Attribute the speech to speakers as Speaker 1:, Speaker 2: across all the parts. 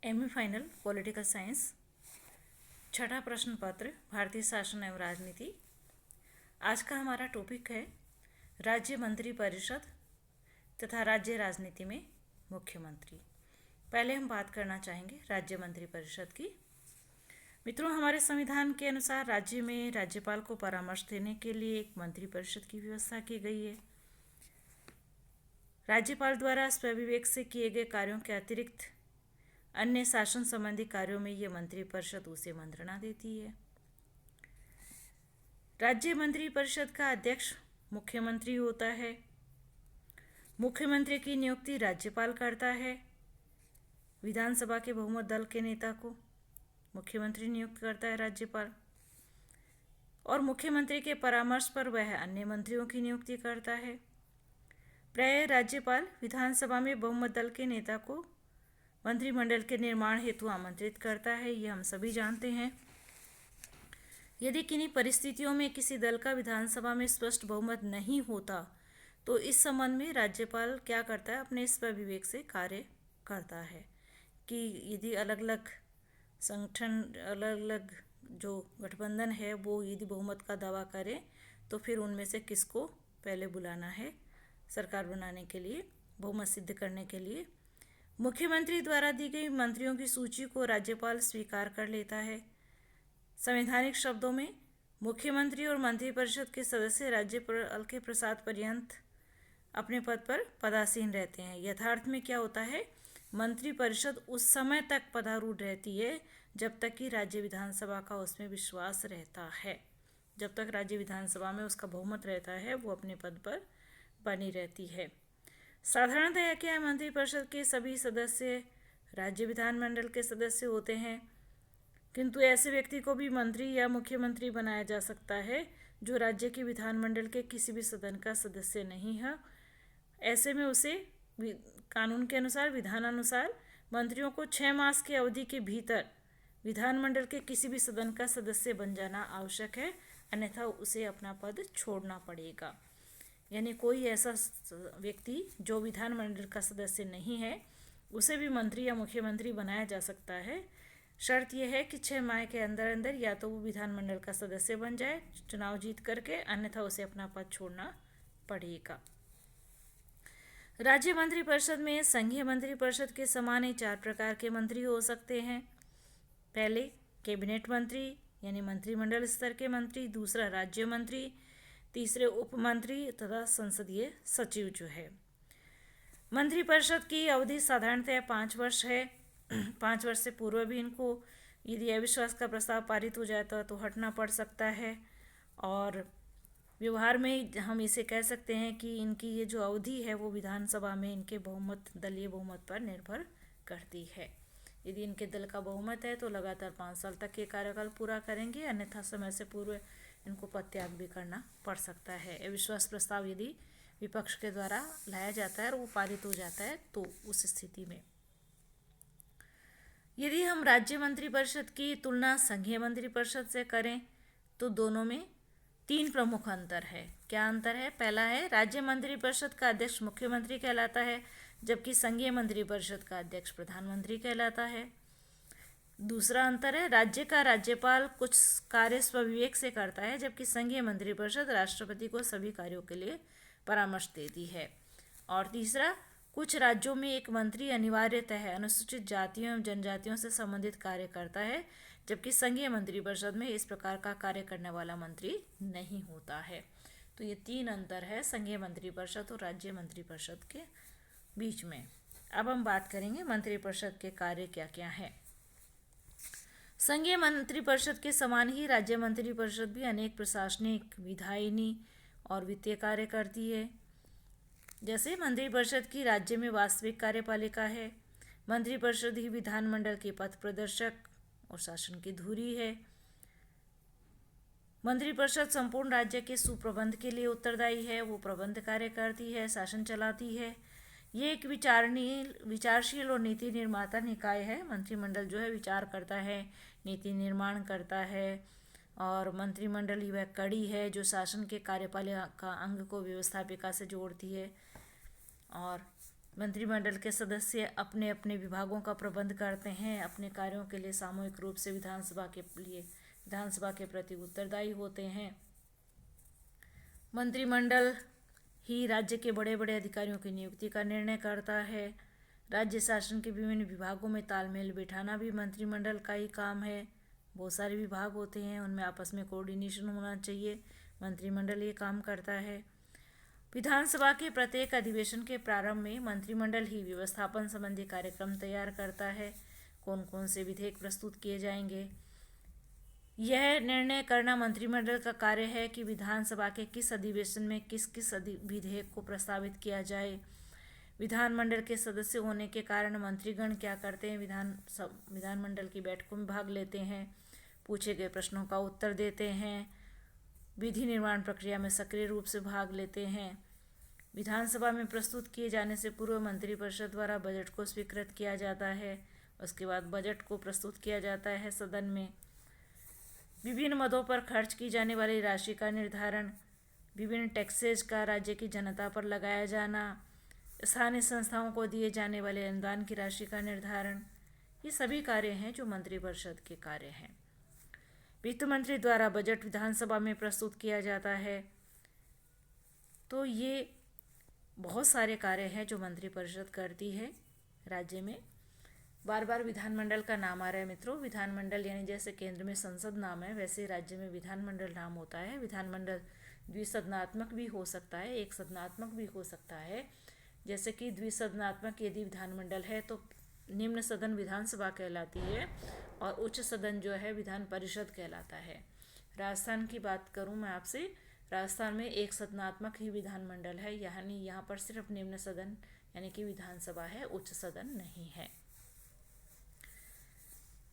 Speaker 1: MA final political science छठा प्रश्न पत्र भारतीय शासन एवं राजनीति। आज का हमारा टॉपिक है राज्य मंत्री परिषद तथा राज्य राजनीति में मुख्यमंत्री। पहले हम बात करना चाहेंगे राज्य मंत्री परिषद की। मित्रों, हमारे संविधान के अनुसार राज्य में राज्यपाल को परामर्श देने के लिए एक मंत्री परिषद की व्यवस्था की गई है। राज्यपाल द्वारा स्वविवेक से किए गए कार्यों के अतिरिक्त अन्य शासन संबंधी कार्यों में यह मंत्रिपरिषद उसे मंत्रणा देती है। राज्य मंत्रिपरिषद का अध्यक्ष मुख्यमंत्री होता है। मुख्यमंत्री की नियुक्ति राज्यपाल करता है। विधानसभा के बहुमत दल के नेता को मुख्यमंत्री नियुक्त करता है राज्यपाल, और मुख्यमंत्री के परामर्श पर वह अन्य मंत्रियों की नियुक्ति करता है। प्रायः राज्यपाल विधानसभा में बहुमत दल के नेता को मंत्रिमंडल के निर्माण हेतु आमंत्रित करता है, ये हम सभी जानते हैं। यदि किन्हीं परिस्थितियों में किसी दल का विधानसभा में स्पष्ट बहुमत नहीं होता तो इस संबंध में राज्यपाल क्या करता है, अपने स्वविवेक से कार्य करता है कि यदि अलग अलग संगठन, अलग अलग जो गठबंधन है वो यदि बहुमत का दावा करे तो फिर उनमें से किसको पहले बुलाना है सरकार बनाने के लिए, बहुमत सिद्ध करने के लिए। मुख्यमंत्री द्वारा दी गई मंत्रियों की सूची को राज्यपाल स्वीकार कर लेता है। संवैधानिक शब्दों में मुख्यमंत्री और मंत्रिपरिषद के सदस्य राज्यपाल के प्रसाद पर्यंत अपने पद पर पदासीन रहते हैं। यथार्थ में क्या होता है, मंत्रिपरिषद उस समय तक पदारूढ़ रहती है जब तक कि राज्य विधानसभा का उसमें विश्वास रहता है। जब तक राज्य विधानसभा में उसका बहुमत रहता है वो अपने पद पर बनी रहती है। साधारणतः क्या है, मंत्रिपरिषद के सभी सदस्य राज्य विधानमंडल के सदस्य होते हैं, किंतु ऐसे व्यक्ति को भी मंत्री या मुख्यमंत्री बनाया जा सकता है जो राज्य के विधानमंडल के किसी भी सदन का सदस्य नहीं है। ऐसे में उसे कानून के अनुसार, विधानानुसार मंत्रियों को 6 मास की अवधि के भीतर विधानमंडल के किसी भी सदन का सदस्य बन जाना आवश्यक है, अन्यथा उसे अपना पद छोड़ना पड़ेगा। यानी कोई ऐसा व्यक्ति जो विधानमंडल का सदस्य नहीं है उसे भी मंत्री या मुख्यमंत्री बनाया जा सकता है। शर्त यह है कि 6 माह के अंदर अंदर या तो वो विधानमंडल का सदस्य बन जाए चुनाव जीत करके, अन्यथा उसे अपना पद छोड़ना पड़ेगा। राज्य मंत्रिपरिषद में संघीय मंत्रिपरिषद के समान ही 4 प्रकार के मंत्री हो सकते हैं। पहले कैबिनेट मंत्री यानी मंत्रिमंडल स्तर के मंत्री, दूसरा राज्य मंत्री, तीसरे उप मंत्री तथा संसदीय सचिव जो है। मंत्रिपरिषद की अवधि साधारणतः 5 वर्ष है। 5 वर्ष से पूर्व भी इनको यदि अविश्वास का प्रस्ताव पारित हो जाता तो हटना पड़ सकता है, और व्यवहार में हम इसे कह सकते हैं कि इनकी ये जो अवधि है वो विधानसभा में इनके बहुमत, दलीय बहुमत पर निर्भर करती है। यदि इनके दल का बहुमत है तो लगातार 5 साल तक ये कार्यकाल पूरा करेंगे, अन्यथा समय से पूर्व इनको पद त्याग भी करना पड़ सकता है। अविश्वास प्रस्ताव यदि विपक्ष के द्वारा लाया जाता है और वो पारित हो जाता है तो उस स्थिति में। यदि हम राज्य मंत्रिपरिषद की तुलना संघीय मंत्रिपरिषद से करें तो दोनों में 3 प्रमुख अंतर है। क्या अंतर है? पहला है, राज्य मंत्रिपरिषद का अध्यक्ष मुख्यमंत्री कहलाता है, जबकि संघीय मंत्रिपरिषद का अध्यक्ष प्रधानमंत्री कहलाता है। दूसरा अंतर है, राज्य का राज्यपाल कुछ कार्य स्वविवेक से करता है, जबकि संघीय मंत्रिपरिषद राष्ट्रपति को सभी कार्यों के लिए परामर्श देती है। और तीसरा, कुछ राज्यों में एक मंत्री अनिवार्यतः अनुसूचित जातियों एवं जनजातियों से संबंधित कार्य करता है, जबकि संघीय मंत्रिपरिषद में इस प्रकार का कार्य करने वाला मंत्री नहीं होता है। तो ये 3 अंतर है संघीय मंत्रिपरिषद और राज्य मंत्रिपरिषद के बीच में। अब हम बात करेंगे मंत्रिपरिषद के कार्य क्या क्या हैं। संघीय मंत्रिपरिषद के समान ही राज्य मंत्रिपरिषद भी अनेक प्रशासनिक, विधायिनी और वित्तीय कार्य करती है। जैसे मंत्रिपरिषद की राज्य में वास्तविक कार्यपालिका है, मंत्रिपरिषद ही विधानमंडल के पथ प्रदर्शक और शासन की धुरी है। मंत्रिपरिषद संपूर्ण राज्य के सुप्रबंध के लिए उत्तरदायी है, वो प्रबंध कार्य करती है, शासन चलाती है। ये एक विचारशील और नीति निर्माता निकाय है। मंत्रिमंडल जो है विचार करता है, नीति निर्माण करता है, और मंत्रिमंडल ही वह कड़ी है जो शासन के कार्यपालिका अंग को व्यवस्थापिका से जोड़ती है। और मंत्रिमंडल के सदस्य अपने अपने विभागों का प्रबंध करते हैं, अपने कार्यों के लिए सामूहिक रूप से विधानसभा के प्रति उत्तरदायी होते हैं। मंत्रिमंडल ही राज्य के बड़े बड़े अधिकारियों की नियुक्ति का निर्णय करता है। राज्य शासन के विभिन्न विभागों में तालमेल बिठाना भी मंत्रिमंडल का ही काम है। बहुत सारे विभाग होते हैं, उनमें आपस में कोऑर्डिनेशन होना चाहिए, मंत्रिमंडल ये काम करता है। विधानसभा के प्रत्येक अधिवेशन के प्रारंभ में मंत्रिमंडल ही व्यवस्थापन संबंधी कार्यक्रम तैयार करता है, कौन कौन से विधेयक प्रस्तुत किए जाएंगे। यह निर्णय करना मंत्रिमंडल का कार्य है कि विधानसभा के किस अधिवेशन में किस किस विधेयक को प्रस्तावित किया जाए। विधानमंडल के सदस्य होने के कारण मंत्रीगण क्या करते हैं, विधानमंडल की बैठकों में भाग लेते हैं, पूछे गए प्रश्नों का उत्तर देते हैं, विधि निर्माण प्रक्रिया में सक्रिय रूप से भाग लेते हैं। विधानसभा में प्रस्तुत किए जाने से पूर्व मंत्रिपरिषद द्वारा बजट को स्वीकृत किया जाता है। उसके बाद बजट को प्रस्तुत किया जाता है सदन में। विभिन्न मदों पर खर्च की जाने वाली राशि का निर्धारण, विभिन्न टैक्सेज का राज्य की जनता पर लगाया जाना, स्थानीय संस्थाओं को दिए जाने वाले अनुदान की राशि का निर्धारण, ये सभी कार्य हैं जो मंत्रिपरिषद के कार्य हैं। वित्त मंत्री द्वारा बजट विधानसभा में प्रस्तुत किया जाता है। तो ये बहुत सारे कार्य हैं जो मंत्रिपरिषद करती है राज्य में। बार बार विधानमंडल का नाम आ रहा है मित्रों। विधानमंडल यानी जैसे केंद्र में संसद नाम है, वैसे राज्य में विधानमंडल नाम होता है। विधानमंडल द्विसदनात्मक भी हो सकता है, एक सदनात्मक भी हो सकता है। जैसे कि द्विसदनात्मक यदि विधानमंडल है तो निम्न सदन विधानसभा कहलाती है और उच्च सदन जो है विधान परिषद कहलाता है। राजस्थान की बात करूं मैं आपसे, राजस्थान में एक सदनात्मक ही विधानमंडल है, यानी यहाँ पर सिर्फ निम्न सदन यानी कि विधानसभा है, उच्च सदन नहीं है।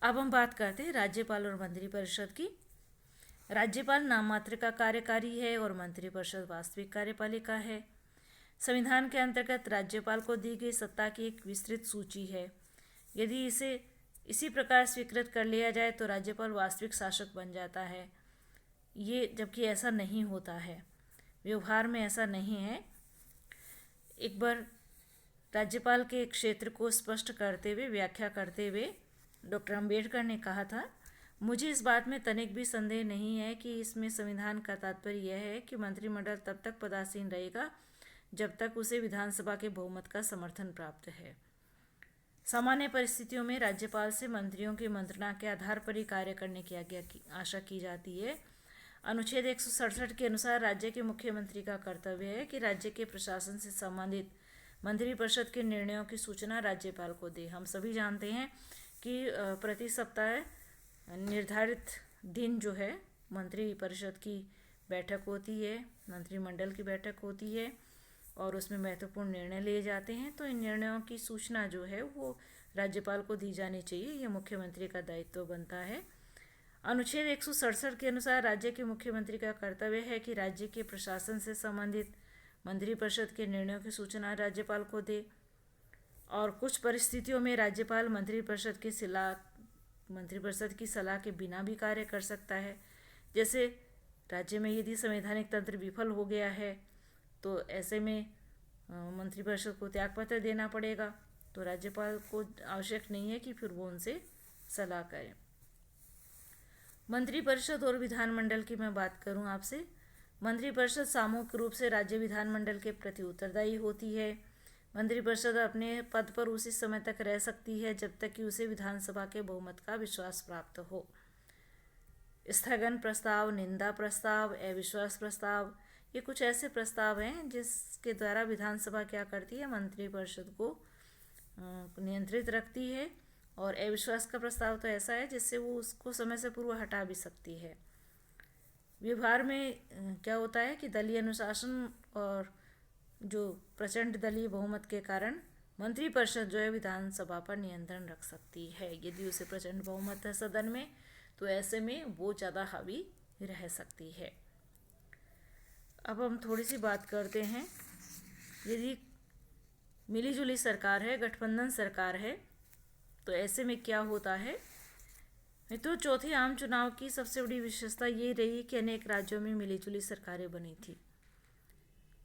Speaker 1: अब हम बात करते हैं राज्यपाल और मंत्रिपरिषद की। राज्यपाल नाम मात्र का कार्यकारी है और मंत्रिपरिषद वास्तविक कार्यपालिका है। संविधान के अंतर्गत राज्यपाल को दी गई सत्ता की एक विस्तृत सूची है। यदि इसे इसी प्रकार स्वीकृत कर लिया जाए तो राज्यपाल वास्तविक शासक बन जाता है। ये जबकि ऐसा नहीं होता है, व्यवहार में ऐसा नहीं है। एक बार राज्यपाल के क्षेत्र को स्पष्ट करते हुए, व्याख्या करते हुए डॉक्टर अम्बेडकर ने कहा था, मुझे इस बात में तनिक भी संदेह नहीं है कि इसमें संविधान का तात्पर्य यह है कि मंत्रिमंडल तब तक पदासीन रहेगा जब तक उसे विधानसभा के बहुमत का समर्थन प्राप्त है। सामान्य परिस्थितियों में राज्यपाल से मंत्रियों की मंत्रणा के आधार पर ही कार्य करने की आशा की जाती है। अनुच्छेद 167 के अनुसार राज्य के मुख्यमंत्री का कर्तव्य है कि राज्य के प्रशासन से संबंधित मंत्रिपरिषद के निर्णयों की सूचना राज्यपाल को दे। हम सभी जानते हैं कि प्रति सप्ताह निर्धारित दिन जो है मंत्रिपरिषद की बैठक होती है, मंत्रिमंडल की बैठक होती है और उसमें महत्वपूर्ण निर्णय लिए जाते हैं। तो इन निर्णयों की सूचना जो है वो राज्यपाल को दी जानी चाहिए, ये मुख्यमंत्री का दायित्व बनता है। अनुच्छेद 167 के अनुसार राज्य के मुख्यमंत्री का कर्तव्य है कि राज्य के प्रशासन से संबंधित मंत्रिपरिषद के निर्णयों की सूचना राज्यपाल को दे और कुछ परिस्थितियों में राज्यपाल मंत्रिपरिषद की सलाह के बिना भी कार्य कर सकता है। जैसे राज्य में यदि संवैधानिक तंत्र विफल हो गया है तो ऐसे में मंत्रिपरिषद को त्यागपत्र देना पड़ेगा, तो राज्यपाल को आवश्यक नहीं है कि फिर वो उनसे सलाह करें। मंत्रिपरिषद और विधानमंडल की मैं बात करूं आपसे। मंत्रिपरिषद सामूहिक रूप से राज्य विधानमंडल के प्रति उत्तरदायी होती है। मंत्रिपरिषद अपने पद पर उसी समय तक रह सकती है जब तक कि उसे विधानसभा के बहुमत का विश्वास प्राप्त हो। स्थगन प्रस्ताव, निंदा प्रस्ताव, अविश्वास प्रस्ताव, ये कुछ ऐसे प्रस्ताव हैं जिसके द्वारा विधानसभा क्या करती है, मंत्रिपरिषद को नियंत्रित रखती है। और अविश्वास का प्रस्ताव तो ऐसा है जिससे वो उसको समय से पूर्व हटा भी सकती है। व्यवहार में क्या होता है कि दलीय अनुशासन और जो प्रचंड दलीय बहुमत के कारण मंत्रिपरिषद जो है विधानसभा पर नियंत्रण रख सकती है। यदि उसे प्रचंड बहुमत है सदन में तो ऐसे में वो ज़्यादा हावी रह सकती है। अब हम थोड़ी सी बात करते हैं, यदि मिलीजुली सरकार है, गठबंधन सरकार है, तो ऐसे में क्या होता है। तो चौथे आम चुनाव की सबसे बड़ी विशेषता ये रही कि अनेक राज्यों में मिलीजुली सरकारें बनी थी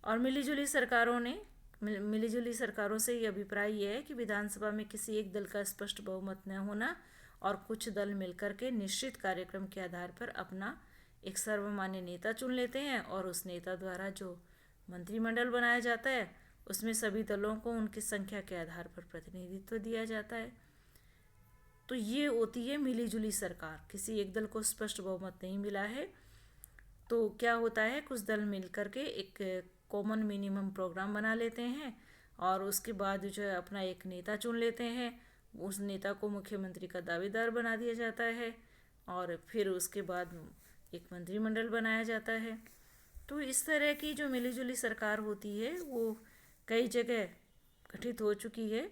Speaker 1: और मिलीजुली सरकारों ने मिलीजुली सरकारों से ये अभिप्राय ये है कि विधानसभा में किसी एक दल का स्पष्ट बहुमत न होना और कुछ दल मिलकर के निश्चित कार्यक्रम के आधार पर अपना एक सर्वमान्य नेता चुन लेते हैं और उस नेता द्वारा जो मंत्रिमंडल बनाया जाता है उसमें सभी दलों को उनकी संख्या के आधार पर प्रतिनिधित्व दिया जाता है। तो ये होती है मिलीजुली सरकार। किसी एक दल को स्पष्ट बहुमत नहीं मिला है तो क्या होता है, कुछ दल मिल करके एक कॉमन मिनिमम प्रोग्राम बना लेते हैं और उसके बाद जो है अपना एक नेता चुन लेते हैं। उस नेता को मुख्यमंत्री का दावेदार बना दिया जाता है और फिर उसके बाद एक मंत्रिमंडल बनाया जाता है। तो इस तरह की जो मिलीजुली सरकार होती है वो कई जगह गठित हो चुकी है।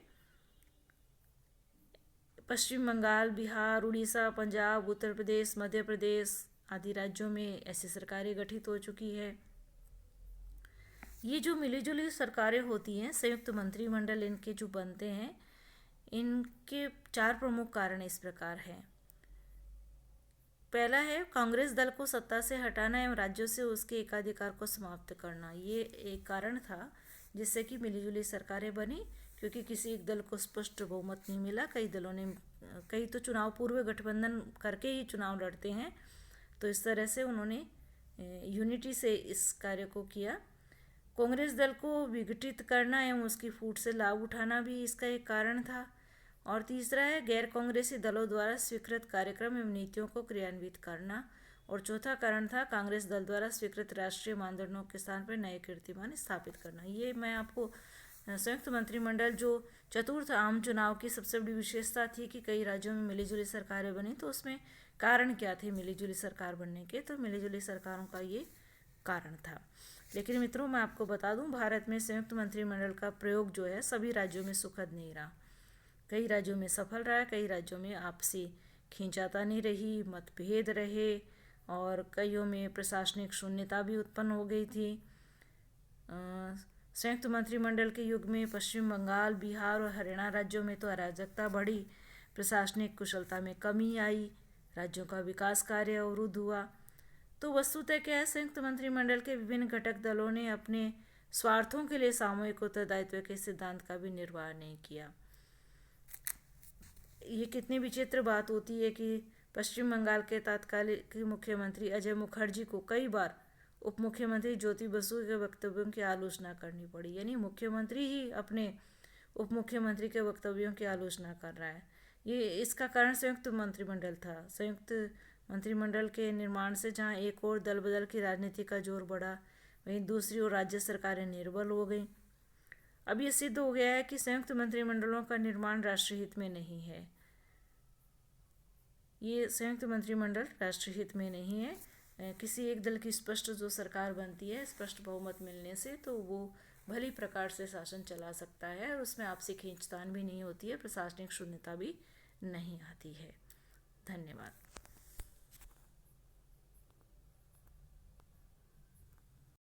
Speaker 1: पश्चिम बंगाल, बिहार, उड़ीसा, पंजाब, उत्तर प्रदेश, मध्य प्रदेश आदि राज्यों में ऐसी सरकारें गठित हो चुकी है। ये जो मिलीजुली सरकारें होती हैं, संयुक्त मंत्रिमंडल इनके जो बनते हैं, इनके 4 प्रमुख कारण इस प्रकार हैं। पहला है कांग्रेस दल को सत्ता से हटाना एवं राज्यों से उसके एकाधिकार को समाप्त करना। ये एक कारण था जिससे कि मिलीजुली सरकारें बनी, क्योंकि किसी एक दल को स्पष्ट बहुमत नहीं मिला। कई तो चुनाव पूर्व गठबंधन करके ही चुनाव लड़ते हैं, तो इस तरह से उन्होंने यूनिटी से इस कार्य को किया। कांग्रेस दल को विघटित करना एवं उसकी फूट से लाभ उठाना भी इसका एक कारण था। और तीसरा है गैर कांग्रेसी दलों द्वारा स्वीकृत कार्यक्रम एवं नीतियों को क्रियान्वित करना। और चौथा कारण था कांग्रेस दल द्वारा स्वीकृत राष्ट्रीय मानदंडों के स्थान पर नए कीर्तिमान स्थापित करना। ये मैं आपको संयुक्त मंत्रिमंडल जो चतुर्थ आम चुनाव की सबसे बड़ी विशेषता थी कि कई राज्यों में मिलीजुली सरकारें बनी, तो उसमें कारण क्या थे मिलीजुली सरकार बनने के, तो मिलीजुली सरकारों का ये कारण था। लेकिन मित्रों, मैं आपको बता दूं, भारत में संयुक्त मंत्रिमंडल का प्रयोग जो है सभी राज्यों में सुखद नहीं रहा। कई राज्यों में सफल रहा, कई राज्यों में आपसी खींचातानी रही, मतभेद रहे और कईयों में प्रशासनिक शून्यता भी उत्पन्न हो गई थी। संयुक्त मंत्रिमंडल के युग में पश्चिम बंगाल, बिहार और हरियाणा राज्यों में तो अराजकता बढ़ी, प्रशासनिक कुशलता में कमी आई, राज्यों का विकास कार्य अवरुद्ध हुआ। तो वस्तुतः क्या है, संयुक्त मंत्रिमंडल के विभिन्न घटक दलों ने अपने स्वार्थों के लिए सामूहिक उत्तरदायित्व के सिद्धांत का भी निर्वाह नहीं किया। ये कितनी विचित्र बात होती है कि पश्चिम बंगाल के तत्कालीन मुख्यमंत्री अजय मुखर्जी को कई बार उप मुख्यमंत्री ज्योति बसु के वक्तव्यों की आलोचना करनी पड़ी। यानी मुख्यमंत्री ही अपने उप मुख्यमंत्री के वक्तव्यों की आलोचना कर रहा है। ये इसका कारण संयुक्त मंत्रिमंडल था। संयुक्त मंत्रिमंडल के निर्माण से जहां एक और दल बदल की राजनीति का जोर बढ़ा, वहीं दूसरी ओर राज्य सरकारें निर्बल हो गईं। अब ये सिद्ध हो गया है कि संयुक्त मंत्रिमंडलों का निर्माण राष्ट्रीय हित में नहीं है। ये संयुक्त मंत्रिमंडल राष्ट्रीय हित में नहीं है। किसी एक दल की स्पष्ट जो सरकार बनती है स्पष्ट बहुमत मिलने से, तो वो भली प्रकार से शासन चला सकता है और उसमें आपसी खींचतान भी नहीं होती है, प्रशासनिक शून्यता भी नहीं आती है। धन्यवाद।